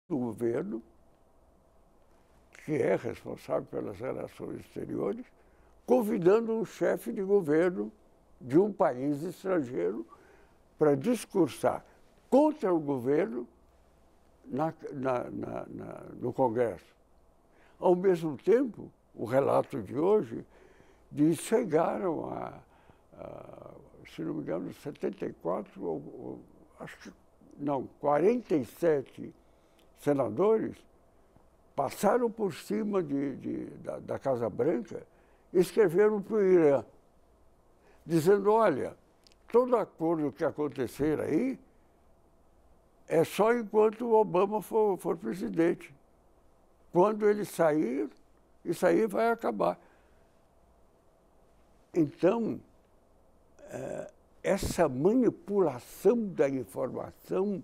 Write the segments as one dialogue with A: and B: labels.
A: do governo, que é responsável pelas relações exteriores, convidando um chefe de governo de um país estrangeiro para discursar contra o governo no Congresso. Ao mesmo tempo, o relato de hoje diz que chegaram se não me engano, 74, acho que não, 47 senadores passaram por cima da Casa Branca e escreveram para o Irã, dizendo, olha, todo acordo que acontecer aí é só enquanto o Obama for presidente. Quando ele sair, isso aí vai acabar. Então, essa manipulação da informação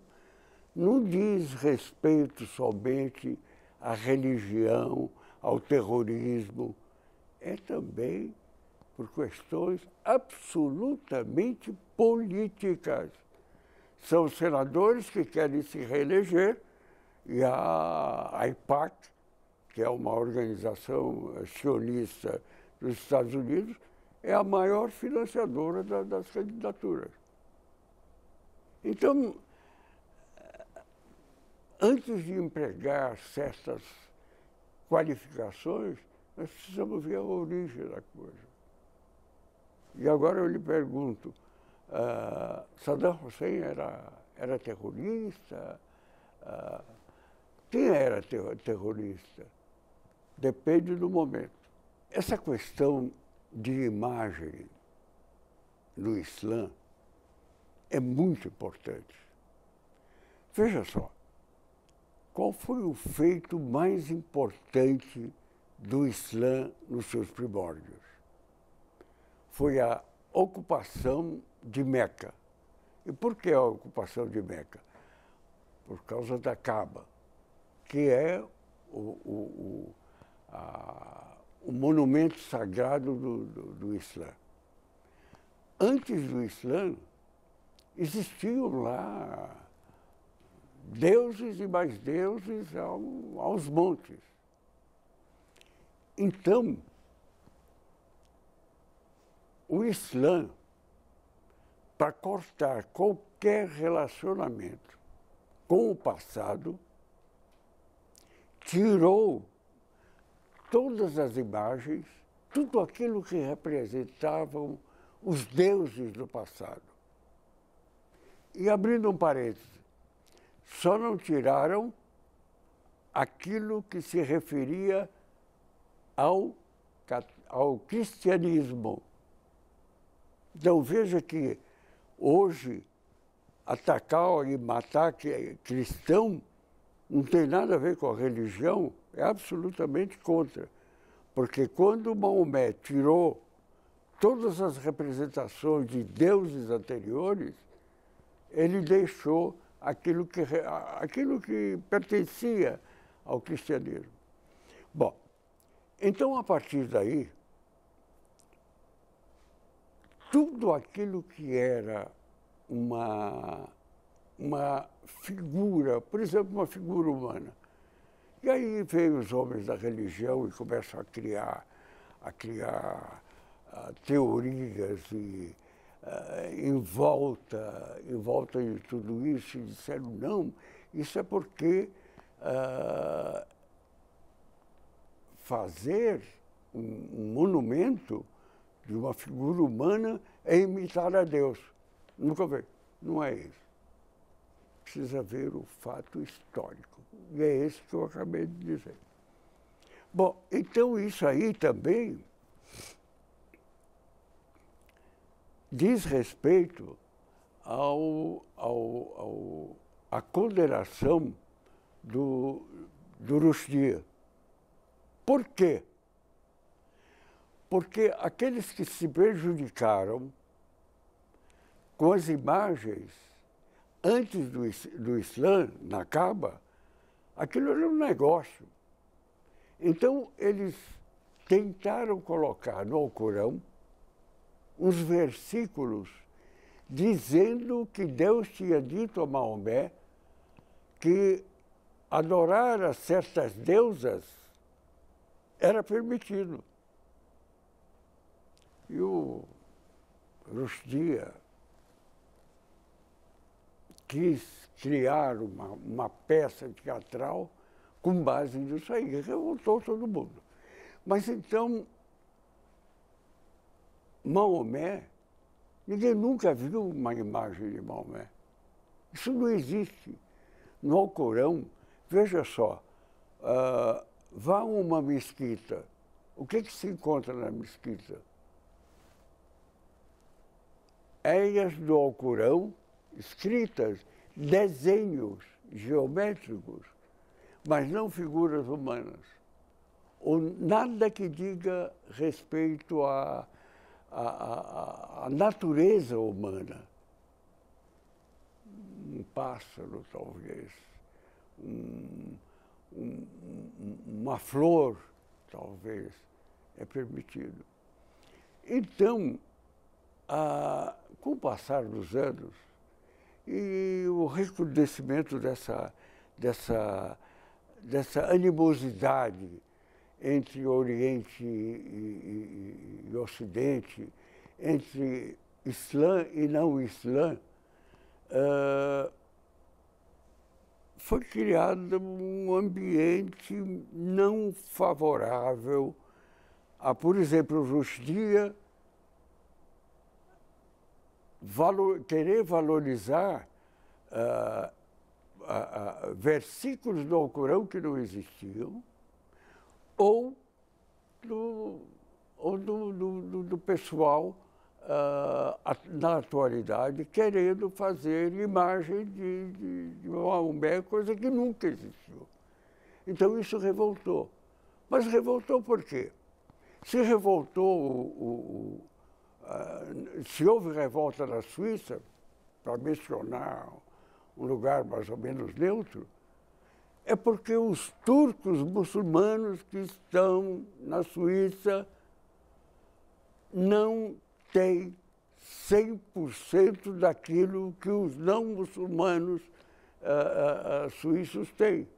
A: não diz respeito somente à religião, ao terrorismo, é também por questões absolutamente políticas. São senadores que querem se reeleger e a AIPAC, que é uma organização sionista dos Estados Unidos, é a maior financiadora das candidaturas. Então, antes de empregar certas qualificações, nós precisamos ver a origem da coisa. E agora eu lhe pergunto, Saddam Hussein era terrorista? Quem era terrorista? Depende do momento. Essa questão de imagem no Islã é muito importante. Veja só, qual foi o feito mais importante do Islã nos seus primórdios? Foi a ocupação de Meca. E por que a ocupação de Meca? Por causa da Kaaba, que é o monumento sagrado do Islã. Antes do Islã, existiam lá deuses e mais deuses aos montes. Então, o Islã, para cortar qualquer relacionamento com o passado, tirou todas as imagens, tudo aquilo que representavam os deuses do passado. E abrindo um parênteses, só não tiraram aquilo que se referia ao cristianismo. Então veja que hoje atacar e matar cristão não tem nada a ver com a religião, é absolutamente contra. Porque quando Maomé tirou todas as representações de deuses anteriores, ele deixou aquilo que pertencia ao cristianismo. Bom, então a partir daí, tudo aquilo que era uma figura, por exemplo, uma figura humana. E aí veio os homens da religião e começam a criar teorias em volta de tudo isso, e disseram, não, isso é porque fazer um monumento de uma figura humana é imitar a Deus. Nunca veio. Não é isso. Precisa ver o fato histórico. E é esse que eu acabei de dizer. Bom, então isso aí também diz respeito à condenação do Rushdie. Por quê? Porque aqueles que se prejudicaram com as imagens antes do Islã, na Kaaba, aquilo era um negócio. Então, eles tentaram colocar no Alcorão uns versículos dizendo que Deus tinha dito a Maomé que adorar a certas deusas era permitido. E o Rushdie quis criar uma peça teatral com base nisso aí, revoltou todo mundo. Mas então, Maomé, ninguém nunca viu uma imagem de Maomé. Isso não existe. No Alcorão, veja só, vá a uma mesquita. O que se encontra na mesquita? Eias do Alcorão, escritas, desenhos geométricos, mas não figuras humanas. Ou nada que diga respeito à natureza humana. Um pássaro, talvez, uma flor, talvez, é permitido. Então, com o passar dos anos e o recrudescimento dessa animosidade entre Oriente e Ocidente, entre Islã e não Islã, foi criado um ambiente não favorável a, por exemplo, Rushdie querer valorizar versículos do Alcorão que não existiam, ou do pessoal na atualidade querendo fazer imagem de Maomé, coisa que nunca existiu. Então isso revoltou. Mas revoltou por quê? Se revoltou, se houve revolta na Suíça, para mencionar um lugar mais ou menos neutro, é porque os turcos muçulmanos que estão na Suíça não têm 100% daquilo que os não muçulmanos suíços têm.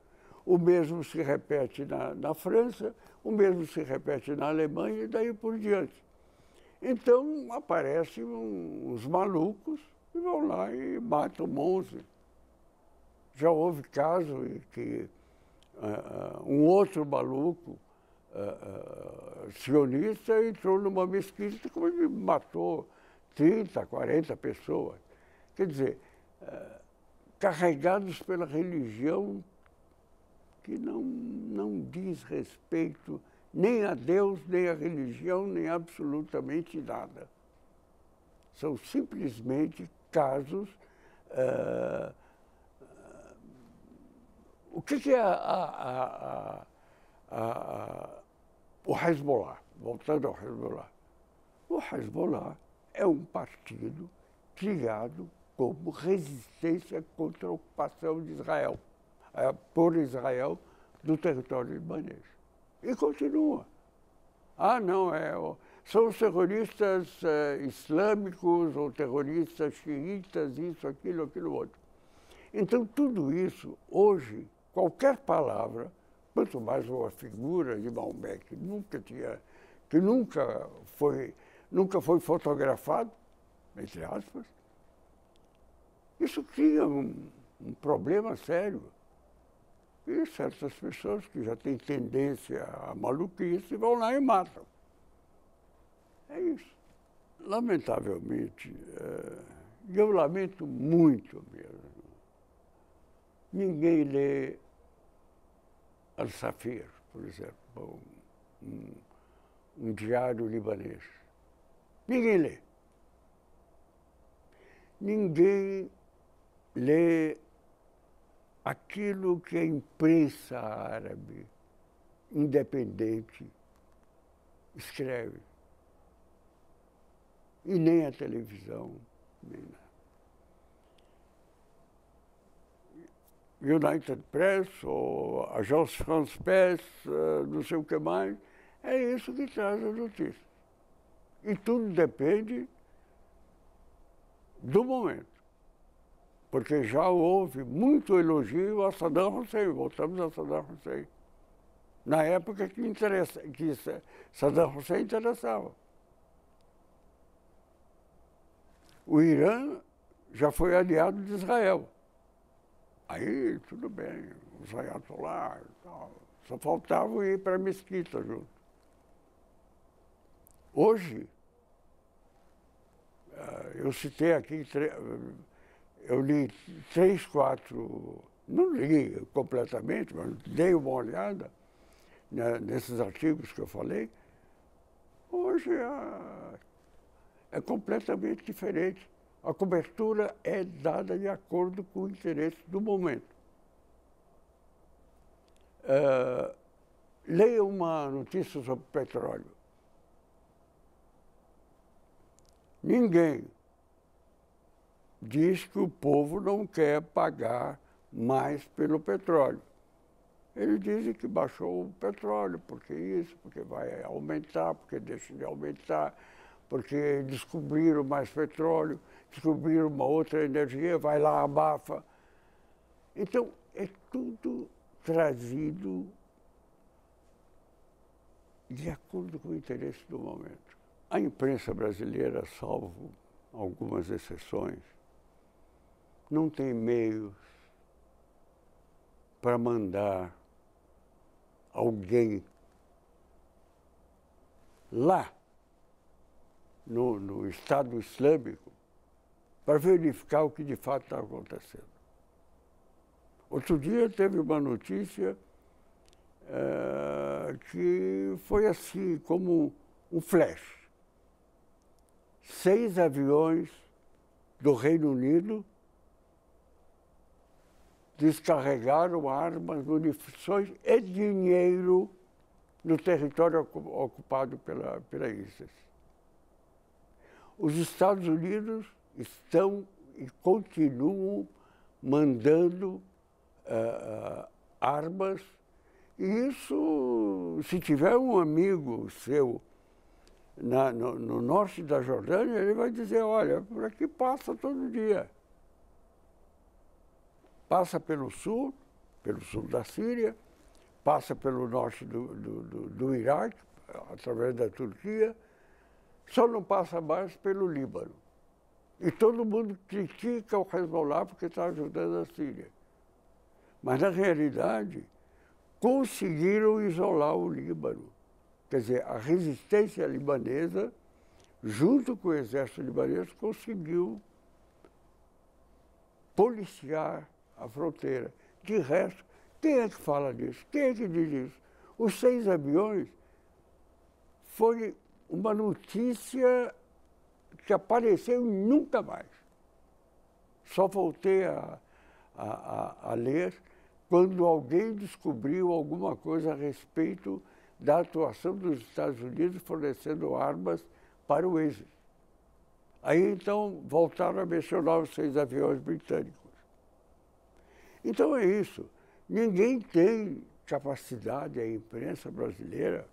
A: O mesmo se repete na França, o mesmo se repete na Alemanha e daí por diante. Então aparecem uns malucos e vão lá e matam 11. Já houve caso em que um outro maluco sionista entrou numa mesquita e matou 30, 40 pessoas. Quer dizer, carregados pela religião que não diz respeito nem a Deus, nem a religião, nem absolutamente nada. São simplesmente casos... O que é o Hezbollah? Voltando ao Hezbollah. O Hezbollah é um partido criado como resistência contra a ocupação de Israel, por Israel, do território libanês. E continua. Não, são os terroristas islâmicos ou terroristas xiitas, isso, aquilo outro. Então, tudo isso, hoje, qualquer palavra, quanto mais uma figura de Maomé, que nunca foi fotografado, entre aspas, isso cria um problema sério. E certas pessoas que já têm tendência à maluquice vão lá e matam. É isso. Lamentavelmente, eu lamento muito mesmo. Ninguém lê Al-Safir, por exemplo, um diário libanês. Ninguém lê. Ninguém lê aquilo que a imprensa árabe independente escreve. E nem a televisão, nem nada. United Press ou Agence France Presse, não sei o que mais, é isso que traz a notícia. E tudo depende do momento. porque já houve muito elogio a Saddam Hussein, voltamos a Saddam Hussein. Na época que Saddam Hussein interessava. O Irã já foi aliado de Israel. Aí, tudo bem, os ayatollahs e tal. Só faltava ir para a mesquita junto. Hoje, eu citei aqui, eu li 3, 4, não li completamente, mas dei uma olhada nesses artigos que eu falei. Hoje é completamente diferente. A cobertura é dada de acordo com o interesse do momento. Leia uma notícia sobre petróleo. Ninguém diz que o povo não quer pagar mais pelo petróleo. Eles dizem que baixou o petróleo, porque isso, porque vai aumentar, porque deixa de aumentar, porque descobriram mais petróleo, descobriram uma outra energia, vai lá, abafa. Então, é tudo trazido de acordo com o interesse do momento. A imprensa brasileira, salvo algumas exceções, não tem meios para mandar alguém lá no Estado Islâmico para verificar o que de fato está acontecendo. Outro dia teve uma notícia que foi assim, como um flash. 6 aviões do Reino Unido descarregaram armas, munições e dinheiro no território ocupado pela ISIS. Os Estados Unidos estão e continuam mandando armas, e isso, se tiver um amigo seu no norte da Jordânia, ele vai dizer, olha, por aqui passa todo dia. Passa pelo sul da Síria, passa pelo norte do Iraque, através da Turquia, só não passa mais pelo Líbano. E todo mundo critica o Hezbollah porque está ajudando a Síria. Mas, na realidade, conseguiram isolar o Líbano. Quer dizer, a resistência libanesa, junto com o exército libanês, conseguiu policiar a fronteira. De resto, quem é que fala disso? Quem é que diz isso? Os 6 aviões foi uma notícia que apareceu nunca mais. Só voltei a ler quando alguém descobriu alguma coisa a respeito da atuação dos Estados Unidos fornecendo armas para o ISIS. Aí, então, voltaram a mencionar os 6 aviões britânicos. Então, é isso. Ninguém tem capacidade, a imprensa brasileira,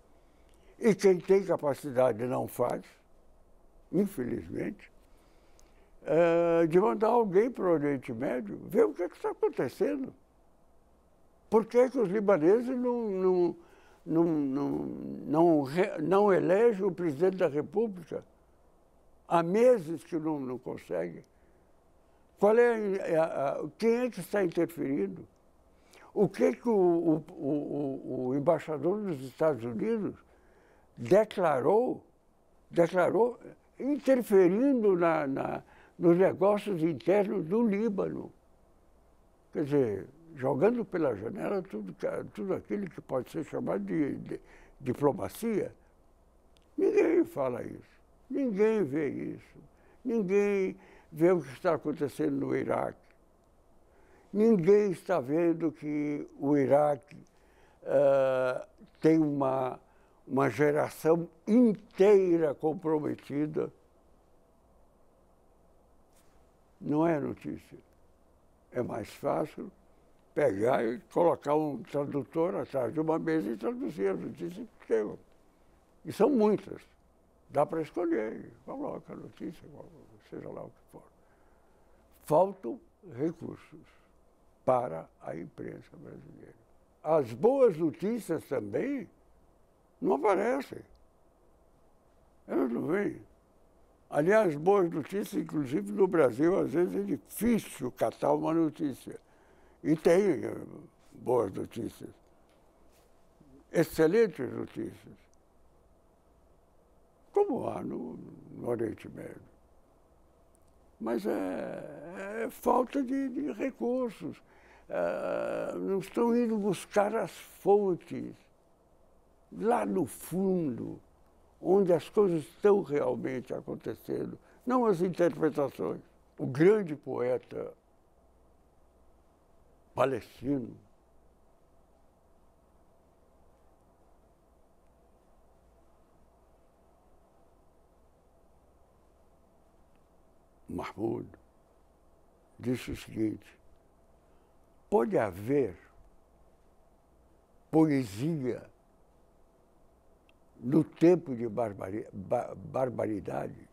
A: e quem tem capacidade não faz, infelizmente, de mandar alguém para o Oriente Médio ver o que está acontecendo. Por que os libaneses não elegem o presidente da República? Há meses que não conseguem. Quem é que está interferindo? O que o embaixador dos Estados Unidos declarou interferindo nos negócios internos do Líbano? Quer dizer, jogando pela janela tudo aquilo que pode ser chamado de diplomacia. Ninguém fala isso. Ninguém vê isso. Ninguém vê o que está acontecendo no Iraque. Ninguém está vendo que o Iraque tem uma geração inteira comprometida. Não é notícia. É mais fácil pegar e colocar um tradutor atrás de uma mesa e traduzir as notícias que chegam. E são muitas. Dá para escolher, coloca a notícia, seja lá o que for. Faltam recursos para a imprensa brasileira. As boas notícias também não aparecem. Elas não vêm. Aliás, boas notícias, inclusive no Brasil, às vezes é difícil catar uma notícia. E tem boas notícias. Excelentes notícias. Como há no Oriente Médio. Mas é falta de recursos. Não estão indo buscar as fontes, lá no fundo, onde as coisas estão realmente acontecendo, não as interpretações. O grande poeta palestino, Mahmoud, disse o seguinte: pode haver poesia no tempo de barbaridade?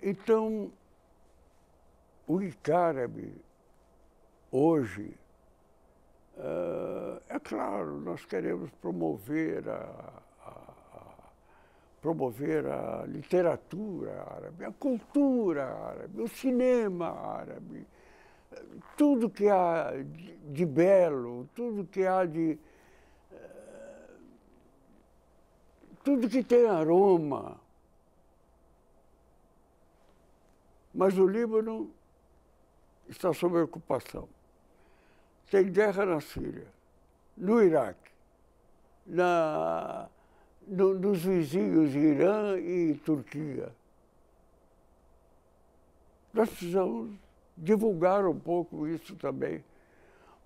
A: Então, o Icarabe, hoje, é claro, nós queremos promover a literatura árabe, a cultura árabe, o cinema árabe, tudo que há de belo, tudo que há de... tudo que tem aroma. Mas o Líbano está sob ocupação. Tem guerra na Síria, no Iraque, nos vizinhos Irã e Turquia. Nós precisamos divulgar um pouco isso também,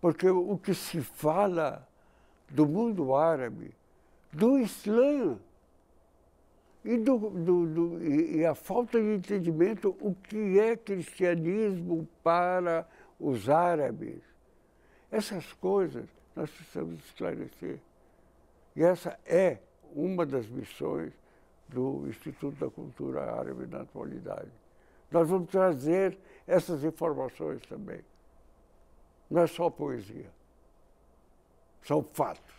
A: porque o que se fala do mundo árabe, do Islã, e a falta de entendimento o que é cristianismo para os árabes. Essas coisas nós precisamos esclarecer. E essa é uma das missões do Instituto da Cultura Árabe na atualidade. Nós vamos trazer essas informações também. Não é só poesia, são fatos.